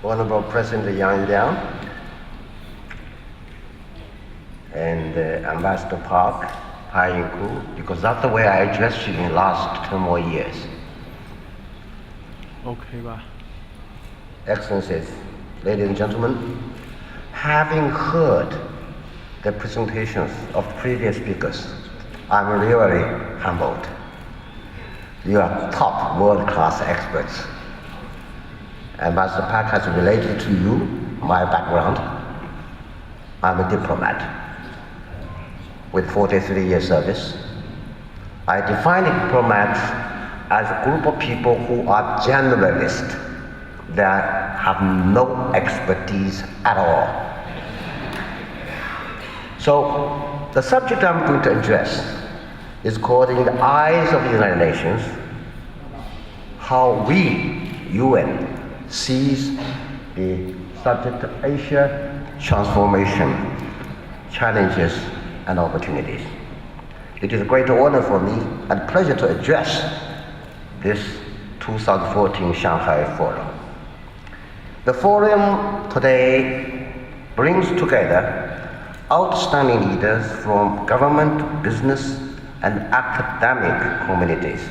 Honorable President Yang Liang, and Ambassador Park, Hainku, because that's the way I addressed you in the last 2 more years. Okay, bye. Excellencies, ladies and gentlemen, having heard the presentations of previous speakers, I'm really humbled. You are top world-class experts. Ambassador Park has related to you my background. I'm a diplomat with 43 years service. I define a diplomat as a group of people who are generalists that have no expertise at all. So the subject I'm going to address is called In the Eyes of the United Nations, how we, UN, sees the subject of Asia transformation, challenges and opportunities. It is a great honor for me and pleasure to address this 2014 Shanghai Forum. The forum today brings together outstanding leaders from government, business, and academic communities.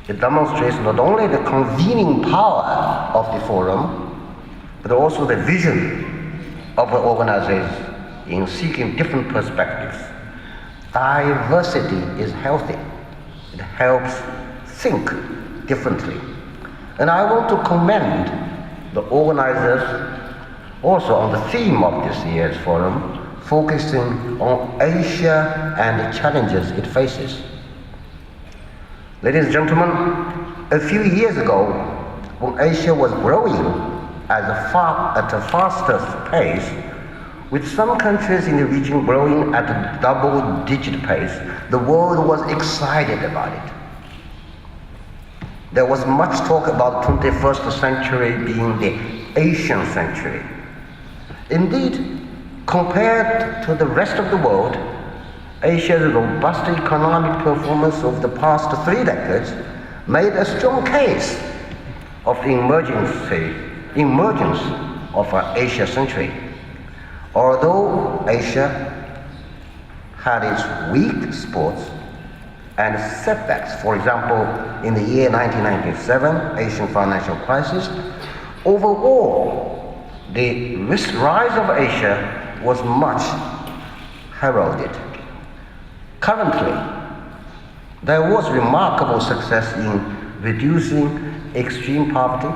It demonstrates not only the convening power of the forum, but also the vision of the organizers in seeking different perspectives. Diversity is healthy. It helps think differently. And I want to commend the organizers also on the theme of this year's forum, focusing on Asia and the challenges it faces. Ladies and gentlemen, a few years ago, when Asia was growing at a fastest pace, with some countries in the region growing at a double-digit pace, the world was excited about it. There was much talk about the 21st century being the Asian century. Indeed, compared to the rest of the world, Asia's robust economic performance over the past 3 decades made a strong case of the emergence of an Asia century. Although Asia had its weak spots and setbacks, for example, in the year 1997, Asian financial crisis, overall, the rise of Asia was much heralded. Currently, there was remarkable success in reducing extreme poverty,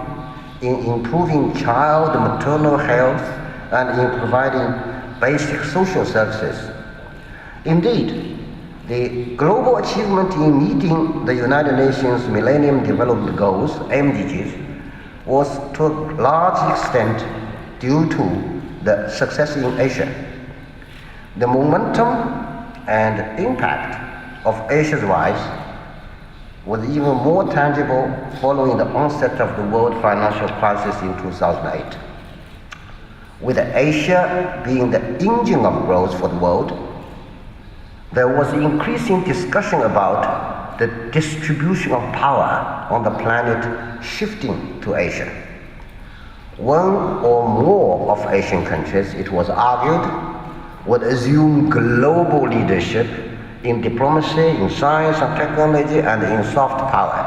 in improving child and maternal health, and in providing basic social services. Indeed, the global achievement in meeting the United Nations Millennium Development Goals, MDGs, was to a large extent due to the success in Asia. The momentum and impact of Asia's rise was even more tangible following the onset of the world financial crisis in 2008. With Asia being the engine of growth for the world, there was increasing discussion about the distribution of power on the planet shifting to Asia. One or more of Asian countries, it was argued, would assume global leadership in diplomacy, in science and technology, and in soft power.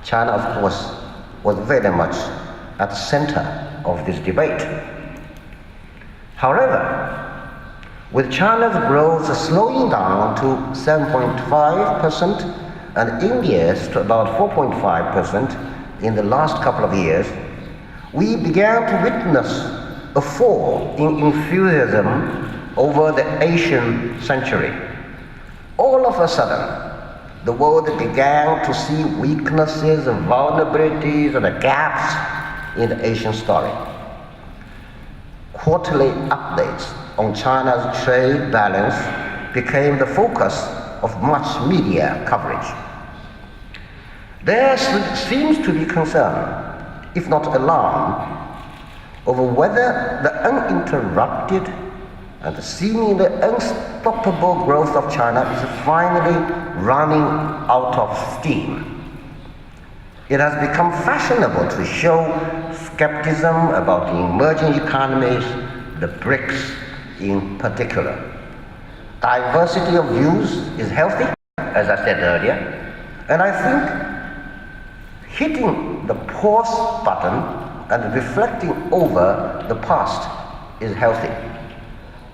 China, of course, was very much at the center of this debate. However, with China's growth slowing down to 7.5% and India's to about 4.5% in the last couple of years, we began to witness a fall in enthusiasm over the Asian century. All of a sudden, the world began to see weaknesses and vulnerabilities and gaps in the Asian story. Quarterly updates on China's trade balance became the focus of much media coverage. There seems to be concern, if not alarm, over whether the uninterrupted and seemingly unstoppable growth of China is finally running out of steam. It has become fashionable to show skepticism about the emerging economies, the BRICS in particular. Diversity of views is healthy, as I said earlier, and I think hitting the pause button and reflecting over the past is healthy.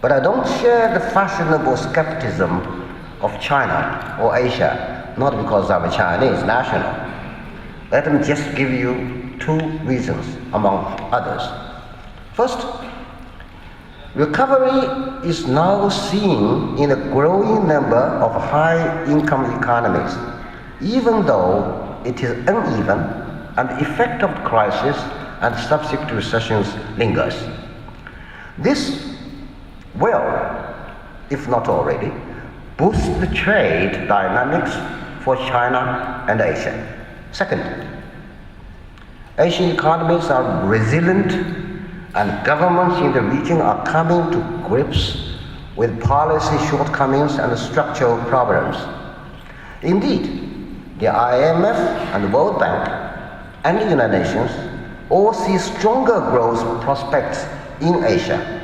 But I don't share the fashionable skepticism of China or Asia, not because I'm a Chinese national. Let me just give you two reasons among others. First, recovery is now seen in a growing number of high-income economies, even though it is uneven and the effect of the crisis and subsequent recessions lingers. This will, if not already, boost the trade dynamics for China and Asia. Second, Asian economies are resilient and governments in the region are coming to grips with policy shortcomings and structural problems. Indeed, the IMF and the World Bank and the United Nations all see stronger growth prospects in Asia,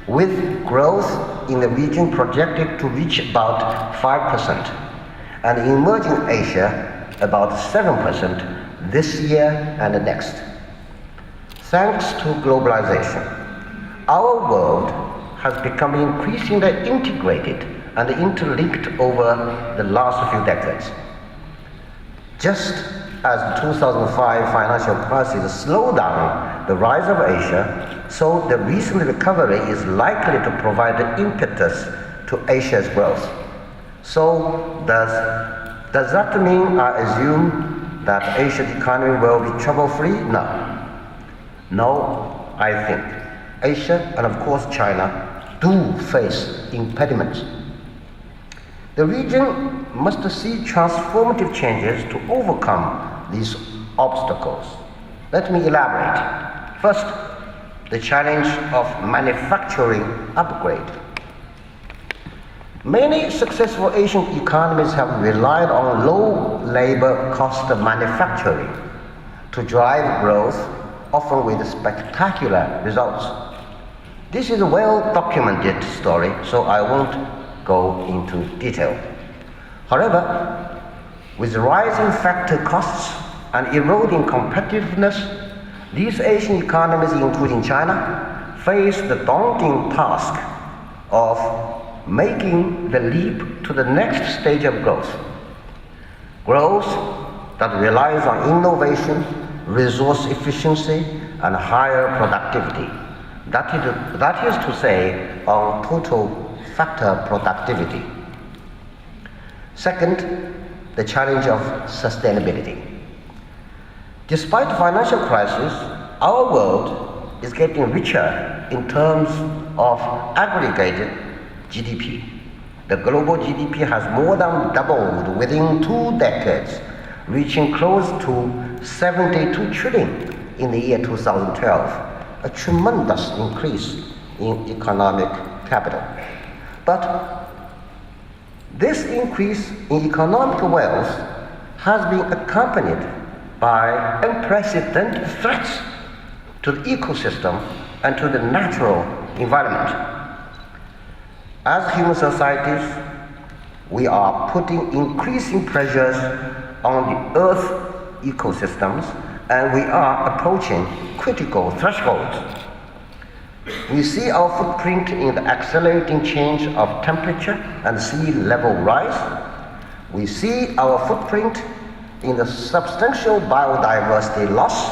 with growth in the region projected to reach about 5%, and in emerging Asia about 7% this year and the next. Thanks to globalization, our world has become increasingly integrated and interlinked over the last few decades. Just as the 2005 financial crisis slowed down the rise of Asia, so the recent recovery is likely to provide the impetus to Asia's growth. So does that mean I assume that Asia's economy will be trouble-free? No, I think Asia and of course China do face impediments. The region must see transformative changes to overcome these obstacles. Let me elaborate. First, the challenge of manufacturing upgrade. Many successful Asian economies have relied on low labor cost manufacturing to drive growth, often with spectacular results. This is a well-documented story, so I won't go into detail. However, with rising factor costs and eroding competitiveness, these Asian economies, including China, face the daunting task of making the leap to the next stage of growth. Growth that relies on innovation, resource efficiency, and higher productivity. That is to say, on total factor productivity. Second, the challenge of sustainability. Despite the financial crisis, our world is getting richer in terms of aggregated GDP. The global GDP has more than doubled within 2 decades, reaching close to 72 trillion in the year 2012, a tremendous increase in economic capital. But this increase in economic wealth has been accompanied by unprecedented threats to the ecosystem and to the natural environment. As human societies, we are putting increasing pressures on the Earth ecosystems, and we are approaching critical thresholds. We see our footprint in the accelerating change of temperature and sea level rise. We see our footprint in the substantial biodiversity loss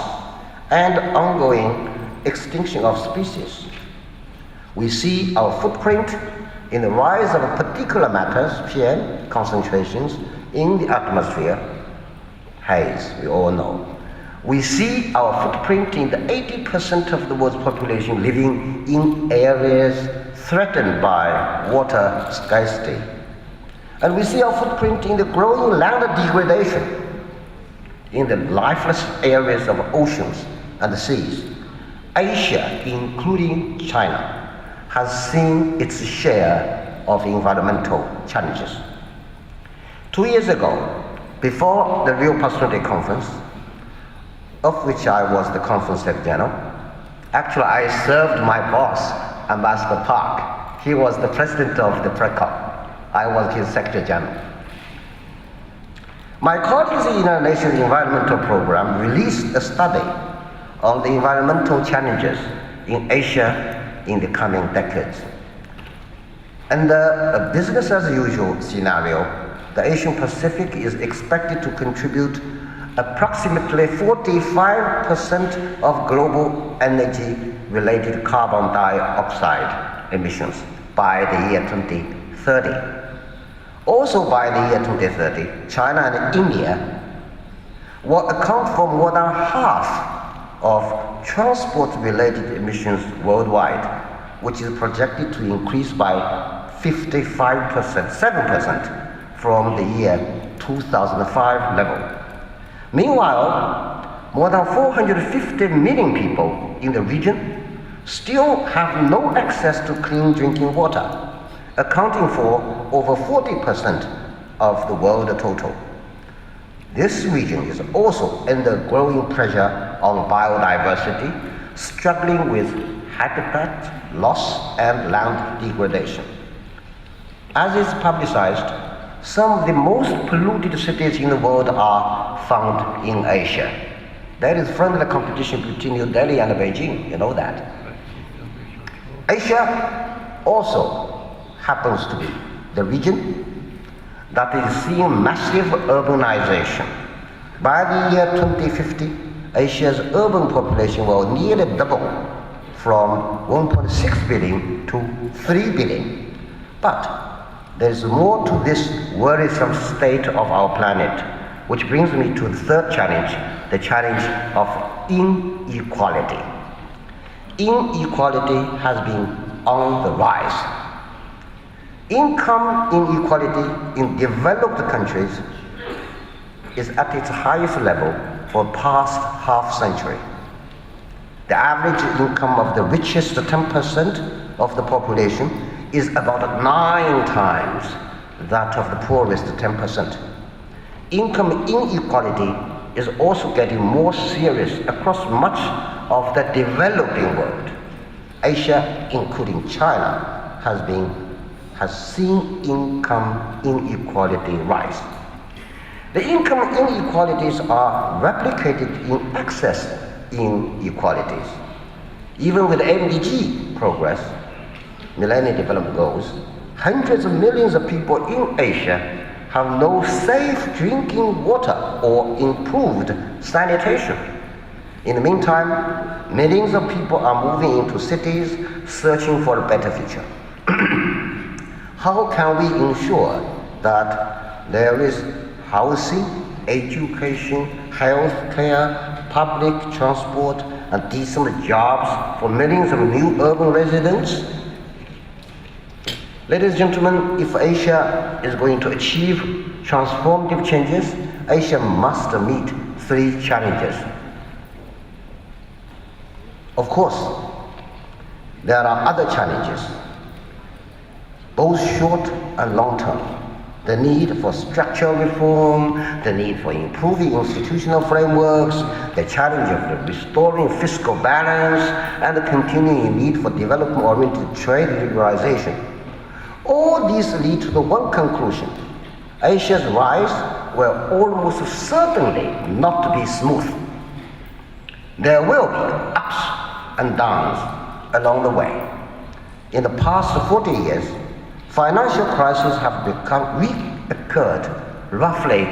and ongoing extinction of species. We see our footprint in the rise of particulate matters, PM concentrations in the atmosphere, haze, we all know. We see our footprint in the 80% of the world's population living in areas threatened by water scarcity. And we see our footprint in the growing land degradation in the lifeless areas of oceans and the seas. Asia, including China, has seen its share of environmental challenges. 2 years ago, before the Rio Plus 20 conference, of which I was the conference secretary general. Actually, I served my boss, Ambassador Park. He was the president of the PRECOP. I was his secretary general. My colleagues in the United Nations Environmental Program released a study on the environmental challenges in Asia in the coming decades. Under a business as usual scenario, the Asian Pacific is expected to contribute approximately 45% of global energy-related carbon dioxide emissions by the year 2030. Also by the year 2030, China and India will account for more than half of transport-related emissions worldwide, which is projected to increase by 7% from the year 2005 level. Meanwhile, more than 450 million people in the region still have no access to clean drinking water, accounting for over 40% of the world total. This region is also under growing pressure on biodiversity, struggling with habitat loss and land degradation. As is publicized, some of the most polluted cities in the world are found in Asia. There is friendly competition between New Delhi and Beijing, you know that. Asia also happens to be the region that is seeing massive urbanization. By the year 2050, Asia's urban population will nearly double from 1.6 billion to 3 billion. But there is more to this worrisome state of our planet, which brings me to the third challenge, the challenge of inequality. Inequality has been on the rise. Income inequality in developed countries is at its highest level for the past half century. The average income of the richest 10% of the population is about 9 times that of the poorest 10%. Income inequality is also getting more serious across much of the developing world. Asia, including China, has seen income inequality rise. The income inequalities are replicated in access inequalities. Even with MDG progress, Millennium Development Goals, hundreds of millions of people in Asia have no safe drinking water or improved sanitation. In the meantime, millions of people are moving into cities searching for a better future. How can we ensure that there is housing, education, health care, public transport, and decent jobs for millions of new urban residents? Ladies and gentlemen, if Asia is going to achieve transformative changes, Asia must meet 3 challenges. Of course, there are other challenges, both short and long term. The need for structural reform, the need for improving institutional frameworks, the challenge of restoring fiscal balance, and the continuing need for development-oriented trade liberalization. All these lead to the one conclusion: Asia's rise will almost certainly not be smooth. There will be ups and downs along the way. In the past 40 years, financial crises have reoccurred roughly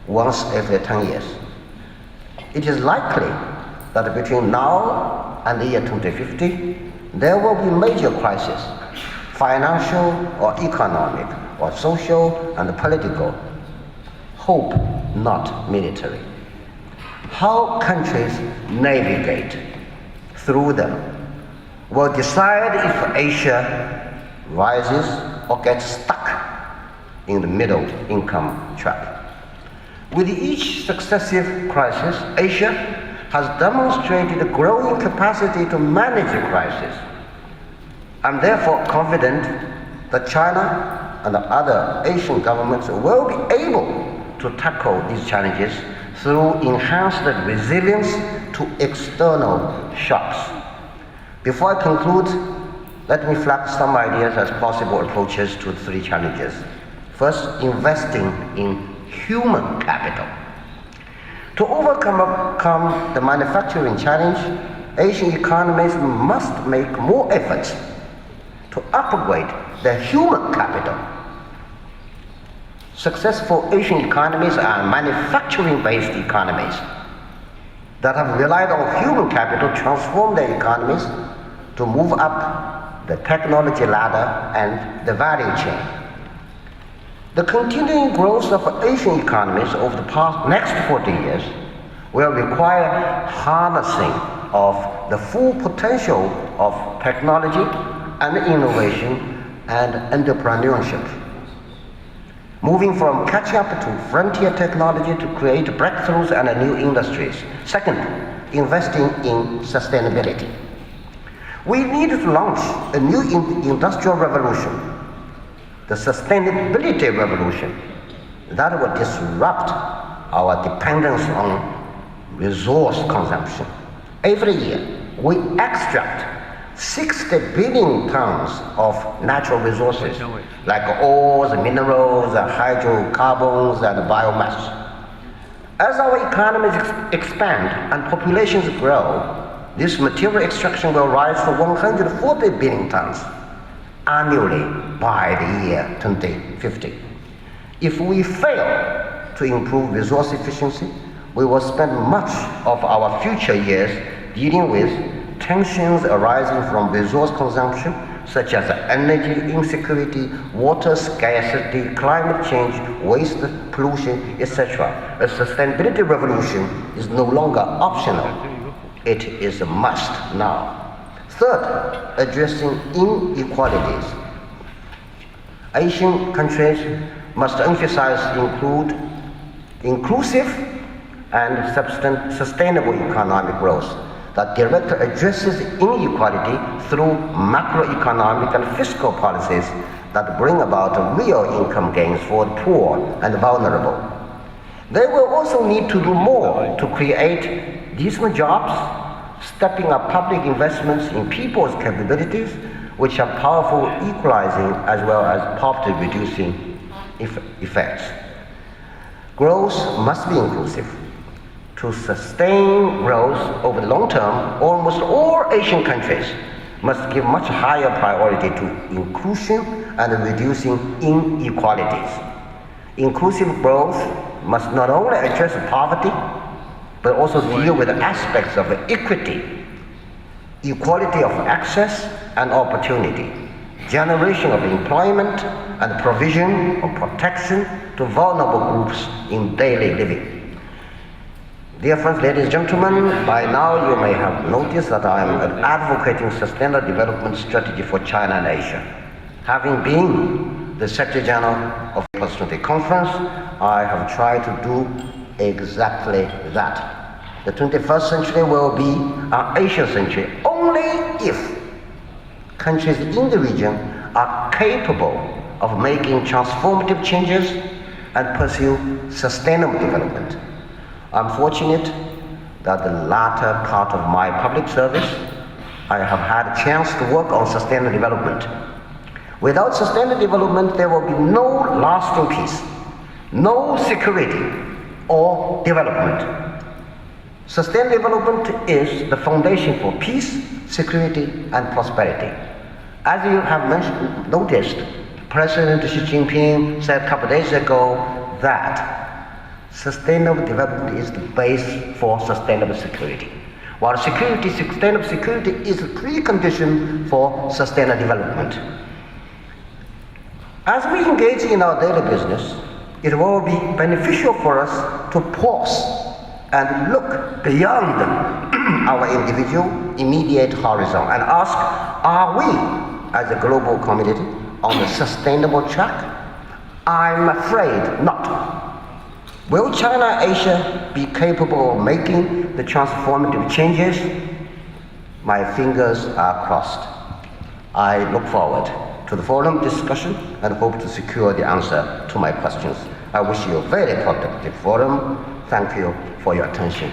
once every 10 years. It is likely that between now and the year 2050, there will be major crises, financial or economic or social and political. Hope not military. How countries navigate through them will decide if Asia rises or gets stuck in the middle income trap. With each successive crisis, Asia has demonstrated a growing capacity to manage a crisis. I'm therefore confident that China and other Asian governments will be able to tackle these challenges through enhanced resilience to external shocks. Before I conclude, let me flag some ideas as possible approaches to the three challenges. First, investing in human capital. To overcome the manufacturing challenge, Asian economies must make more efforts to upgrade their human capital. Successful Asian economies are manufacturing-based economies that have relied on human capital to transform their economies to move up the technology ladder and the value chain. The continuing growth of Asian economies over the next 40 years will require harnessing of the full potential of technology and innovation and entrepreneurship. Moving from catch up to frontier technology to create breakthroughs and new industries. Second, investing in sustainability. We need to launch a new industrial revolution, the sustainability revolution, that will disrupt our dependence on resource consumption. Every year, we extract 60 billion tons of natural resources, like ores, minerals, hydrocarbons, and biomass. As our economies expand and populations grow, this material extraction will rise to 140 billion tons annually by the year 2050. If we fail to improve resource efficiency, we will spend much of our future years dealing with tensions arising from resource consumption, such as energy insecurity, water scarcity, climate change, waste, pollution, etc. A sustainability revolution is no longer optional. It is a must now. Third, addressing inequalities. Asian countries must emphasize inclusive and sustainable economic growth that directly addresses inequality through macroeconomic and fiscal policies that bring about real income gains for the poor and vulnerable. They will also need to do more to create decent jobs, stepping up public investments in people's capabilities, which have powerful equalizing as well as poverty-reducing effects. Growth must be inclusive. To sustain growth over the long term, almost all Asian countries must give much higher priority to inclusion and reducing inequalities. Inclusive growth must not only address poverty, but also deal with aspects of equity, equality of access and opportunity, generation of employment, and provision of protection to vulnerable groups in daily living. Dear friends, ladies and gentlemen, by now you may have noticed that I am advocating sustainable development strategy for China and Asia. Having been the Secretary General of the Constitutional Conference, I have tried to do exactly that. The 21st century will be an Asian century only if countries in the region are capable of making transformative changes and pursue sustainable development. I'm fortunate that the latter part of my public service, I have had a chance to work on sustainable development. Without sustainable development, there will be no lasting peace, no security or development. Sustainable development is the foundation for peace, security, and prosperity. As you have noticed, President Xi Jinping said a couple of days ago that sustainable development is the base for sustainable security. While sustainable security is a precondition for sustainable development. As we engage in our daily business, it will be beneficial for us to pause and look beyond our individual immediate horizon and ask, are we as a global community on the sustainable track? I'm afraid not. Will China and Asia be capable of making the transformative changes? My fingers are crossed. I look forward to the forum discussion and hope to secure the answer to my questions. I wish you a very productive forum. Thank you for your attention.